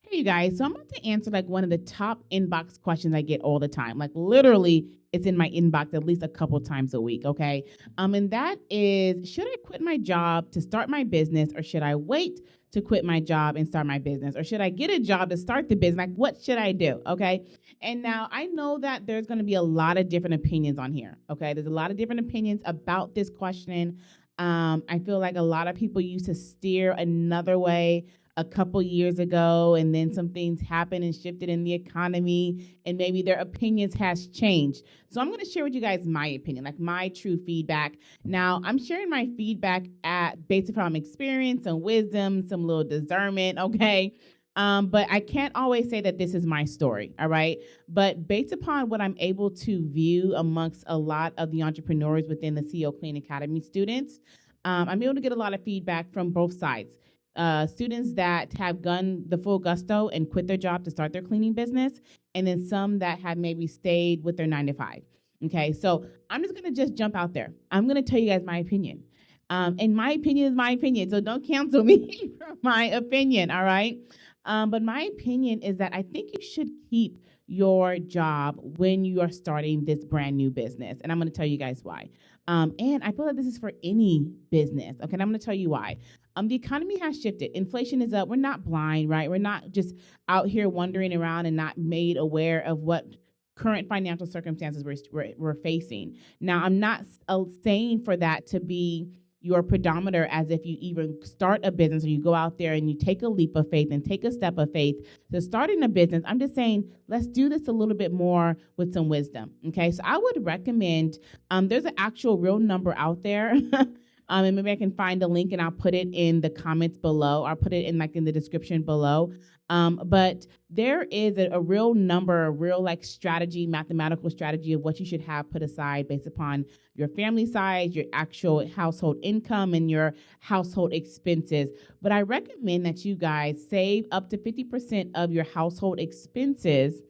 Hey, you guys. So I'm about to answer like one of the top inbox questions I get all the time. Like literally, it's in my inbox at least a couple times a week. Okay. And that is, should I quit my job to start my business, or should I wait to quit my job and start my business, or should I get a job to start the business? Like, what should I do? Okay. And now I know that there's going to be a lot of different opinions on here. Okay. There's a lot of different opinions about this question. I feel like a lot of people used to steer another way a couple years ago, and then some things happened and shifted in the economy, and maybe their opinions has changed. So I'm going to share with you guys my opinion, like my true feedback. Now I'm sharing my feedback at based upon experience and wisdom, some little discernment. Okay. But I can't always say that this is my story, all right? But based upon what I'm able to view amongst a lot of the entrepreneurs within the CEO Clean Academy students, I'm able to get a lot of feedback from both sides. Students that have gone the full gusto and quit their job to start their cleaning business, and then some that have maybe stayed with their 9 to 5. Okay, so I'm just gonna just jump out there. I'm gonna tell you guys my opinion. And my opinion is my opinion, so don't cancel me for my opinion, all right? But my opinion is that I think you should keep your job when you are starting this brand new business. And I'm gonna tell you guys why. And I feel like this is for any business. Okay, and I'm gonna tell you why. The economy has shifted. Inflation is up. We're not blind, right? We're not just out here wandering around and not made aware of what current financial circumstances we're facing. Now, I'm not saying for that to be your pedometer as if you even start a business or you go out there and you take a leap of faith and take a step of faith to starting a business. I'm just saying, let's do this a little bit more with some wisdom. Okay. So I would recommend, there's an actual real number out there. And maybe I can find a link and I'll put it in the comments below. I'll put it in like in the description below. But there is a real number, a real like strategy, mathematical strategy of what you should have put aside based upon your family size, your actual household income, and your household expenses. But I recommend that you guys save up to 50% of your household expenses,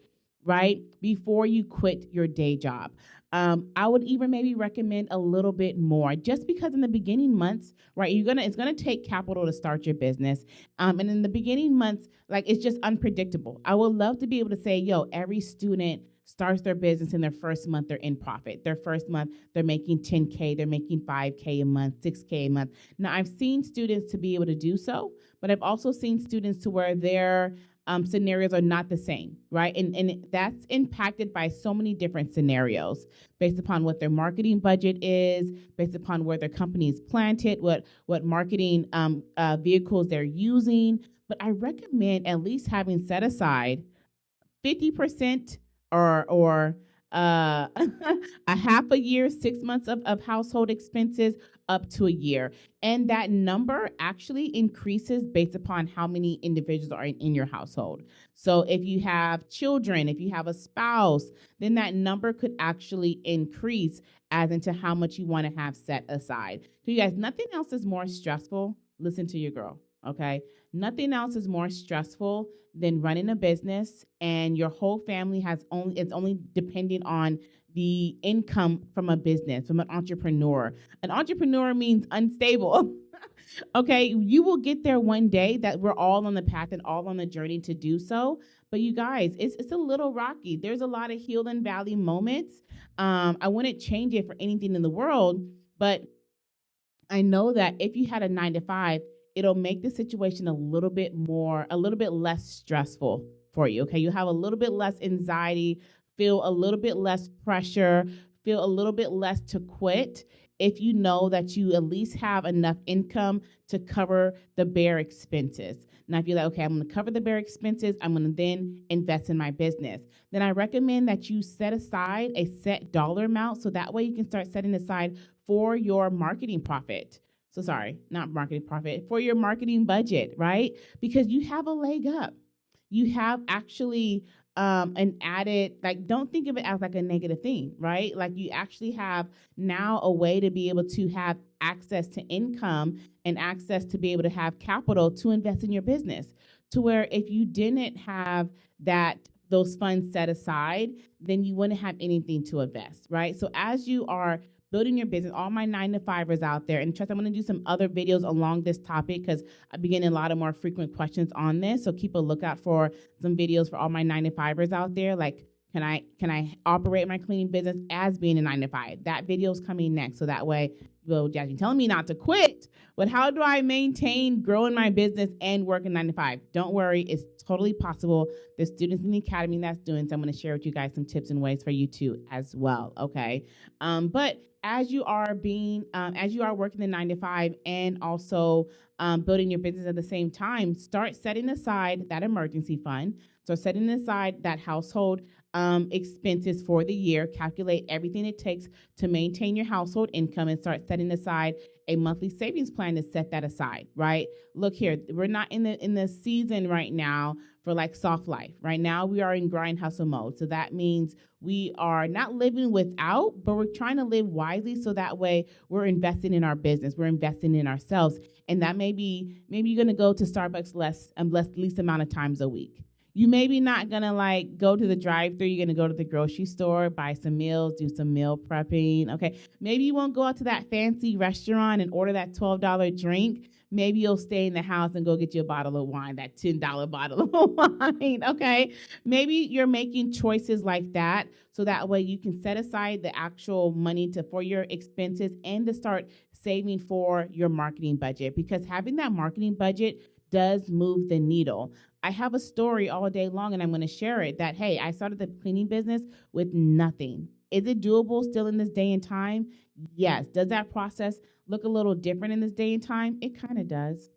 right, before you quit your day job. I would even maybe recommend a little bit more, just because in the beginning months, right, it's gonna take capital to start your business, and in the beginning months, like it's just unpredictable. I would love to be able to say, yo, every student starts their business in their first month, they're in profit. Their first month, they're making 10K, they're making 5K a month, 6K a month. Now, I've seen students to be able to do so, but I've also seen students to where they're scenarios are not the same, right? And that's impacted by so many different scenarios based upon what their marketing budget is, based upon where their company is planted, what marketing vehicles they're using. But I recommend at least having set aside 50% or a half a year, 6 months of household expenses up to a year. And that number actually increases based upon how many individuals are in your household. So if you have children, if you have a spouse, then that number could actually increase as into how much you want to have set aside. So you guys, nothing else is more stressful. Listen to your girl, okay? Nothing else is more stressful than running a business and your whole family it's only depending on the income from a business, from an entrepreneur. An entrepreneur means unstable. Okay, you will get there one day, that we're all on the path and all on the journey to do so. But you guys, it's a little rocky. There's a lot of hill and valley moments. I wouldn't change it for anything in the world, but I know that if you had a 9 to 5, it'll make the situation a little bit less stressful for you. Okay. You have a little bit less anxiety, feel a little bit less pressure, feel a little bit less to quit if you know that you at least have enough income to cover the bare expenses. Now, if you're like, okay, I'm going to cover the bare expenses, I'm going to then invest in my business, then I recommend that you set aside a set dollar amount so that way you can start setting aside for your marketing profit. So sorry, not marketing profit, for your marketing budget, right? Because you have a leg up. You have actually an added, like, don't think of it as like a negative thing, right? Like you actually have now a way to be able to have access to income and access to be able to have capital to invest in your business. To where if you didn't have those funds set aside, then you wouldn't have anything to invest, right? So as you are building your business, all my 9-to-5ers out there. And trust, I'm going to do some other videos along this topic because I've been getting a lot of more frequent questions on this. So keep a lookout for some videos for all my 9-to-5ers out there. Like, can I operate my cleaning business as being a 9-to-5? That video is coming next. So that way, well, Jazz, you're telling me not to quit, but how do I maintain growing my business and working 9-to-5? Don't worry, it's totally possible. There's students in the academy that's doing, so I'm going to share with you guys some tips and ways for you too as well. Okay, but as you are working the 9-to-5 and also building your business at the same time, start setting aside that emergency fund. So setting aside that household expenses for the year, calculate everything it takes to maintain your household income, and start setting aside a monthly savings plan to set that aside, right? Look here, we're not in the season right now for like soft life. Right now we are in grind hustle mode. So that means we are not living without, but we're trying to live wisely so that way we're investing in our business, we're investing in ourselves. And that maybe you're gonna go to Starbucks least amount of times a week. You maybe not gonna like go to the drive-thru. You're gonna go to the grocery store, buy some meals, do some meal prepping. Okay, maybe you won't go out to that fancy restaurant and order that $12 drink. Maybe you'll stay in the house and go get you a bottle of wine, that $10 bottle of wine. Okay, maybe you're making choices like that, so that way you can set aside the actual money for your expenses and to start saving for your marketing budget, because having that marketing budget does move the needle. I have a story all day long, and I'm going to share it that, hey, I started the cleaning business with nothing. Is it doable still in this day and time? Yes. Does that process look a little different in this day and time? It kind of does.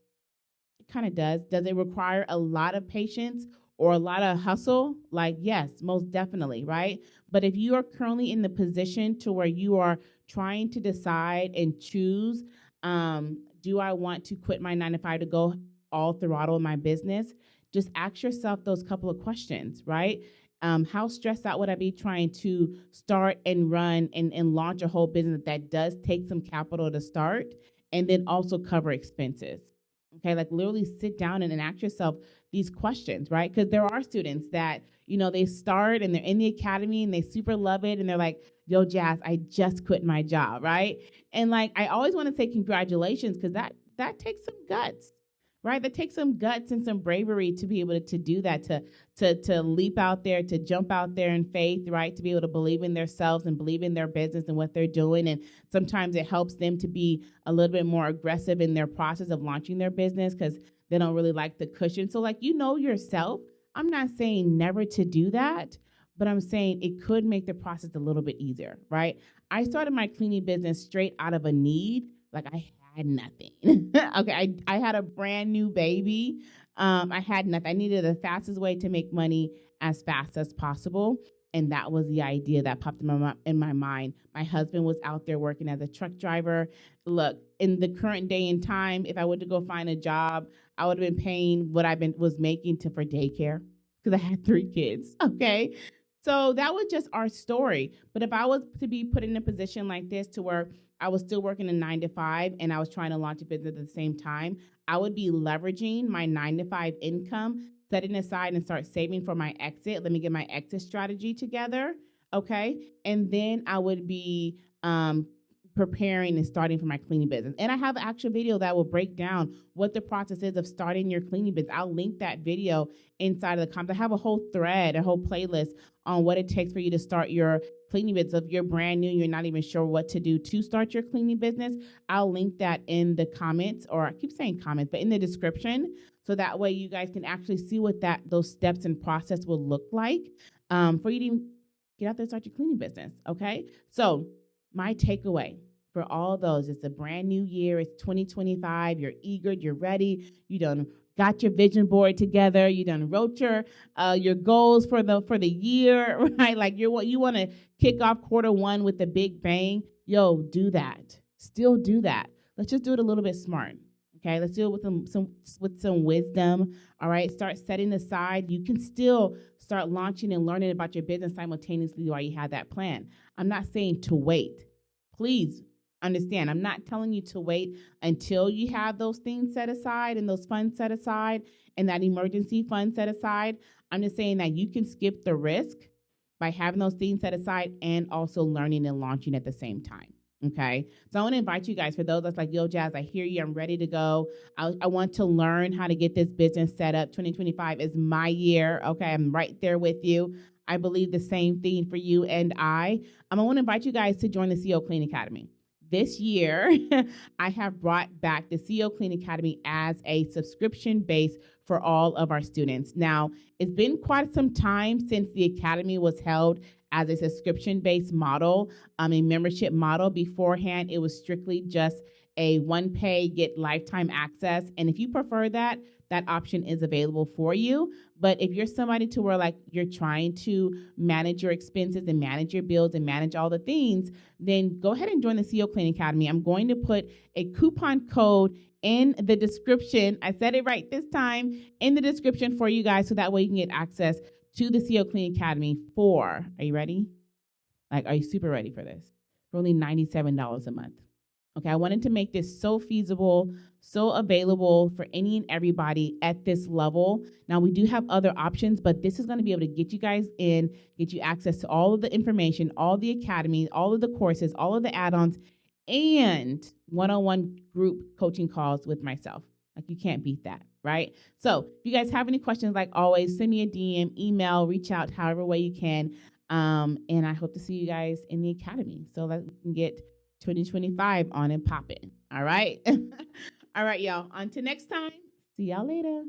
It kind of does. Does it require a lot of patience or a lot of hustle? Like, yes, most definitely, right? But if you are currently in the position to where you are trying to decide and choose, do I want to quit my 9-to-5 to go all throttle in my business? Just ask yourself those couple of questions, right? How stressed out would I be trying to start and run and launch a whole business that does take some capital to start and then also cover expenses? Okay, like literally sit down and ask yourself these questions, right? Because there are students that, they start and they're in the academy and they super love it and they're like, yo, Jazz, I just quit my job, right? And like, I always want to say congratulations, because that takes some guts. Right, that takes some guts and some bravery to be able to do that, to leap out there, to jump out there in faith, right? To be able to believe in themselves and believe in their business and what they're doing. And sometimes it helps them to be a little bit more aggressive in their process of launching their business because they don't really like the cushion. So like, yourself, I'm not saying never to do that, but I'm saying it could make the process a little bit easier, right? I started my cleaning business straight out of a need. Like I had nothing. Okay, I had a brand new baby. I had nothing. I needed the fastest way to make money as fast as possible. And that was the idea that popped in my mind. My husband was out there working as a truck driver. Look, in the current day and time, if I were to go find a job, I would have been paying what was making for daycare because I had 3 kids. Okay. So that was just our story. But if I was to be put in a position like this to where I was still working a 9-to-5 and I was trying to launch a business at the same time, I would be leveraging my 9-to-5 income, setting aside and start saving for my exit. Let me get my exit strategy together, okay? And then I would be preparing and starting for my cleaning business. And I have an actual video that will break down what the process is of starting your cleaning business. I'll link that video inside of the comments. I have a whole thread, a whole playlist on what it takes for you to start your cleaning business. If you're brand new, you're not even sure what to do to start your cleaning business, I'll link that in the comments, or I keep saying comments, but in the description, so that way you guys can actually see what those steps and process will look like for you to even get out there and start your cleaning business, okay? So my takeaway for all those, it's a brand new year, it's 2025, you're eager, you're ready, you done got your vision board together, you done wrote your goals for the year, right? Like you want to kick off Q1 with the big bang. Yo, do that. Still do that. Let's just do it a little bit smart. Okay, let's do it with some wisdom. All right, start setting aside. You can still start launching and learning about your business simultaneously while you have that plan. I'm not saying to wait. Please understand, I'm not telling you to wait until you have those things set aside and those funds set aside and that emergency fund set aside. I'm just saying that you can skip the risk by having those things set aside and also learning and launching at the same time. Okay. So I want to invite you guys, for those that's like, yo, Jazz, I hear you. I'm ready to go. I want to learn how to get this business set up. 2025 is my year. Okay. I'm right there with you. I believe the same thing for you and I want to invite you guys to join the CEO Clean Academy. This year, I have brought back the CEO Clean Academy as a subscription base for all of our students. Now, it's been quite some time since the Academy was held as a subscription-based model, a membership model. Beforehand, it was strictly just a one pay, get lifetime access. And if you prefer that, that option is available for you. But if you're somebody to where like you're trying to manage your expenses and manage your bills and manage all the things, then go ahead and join the CEO Clean Academy. I'm going to put a coupon code in the description. I said it right this time, in the description for you guys, so that way you can get access to the CEO Clean Academy for, are you ready? Like, are you super ready for this? For only $97 a month. Okay, I wanted to make this so feasible, so available for any and everybody at this level. Now, we do have other options, but this is going to be able to get you guys in, get you access to all of the information, all the academies, all of the courses, all of the add-ons, and one-on-one group coaching calls with myself. Like, you can't beat that, right? So if you guys have any questions, like always, send me a DM, email, reach out however way you can. And I hope to see you guys in the academy so that we can get 2025 on and popping. All right. All right, y'all. Until next time. See y'all later.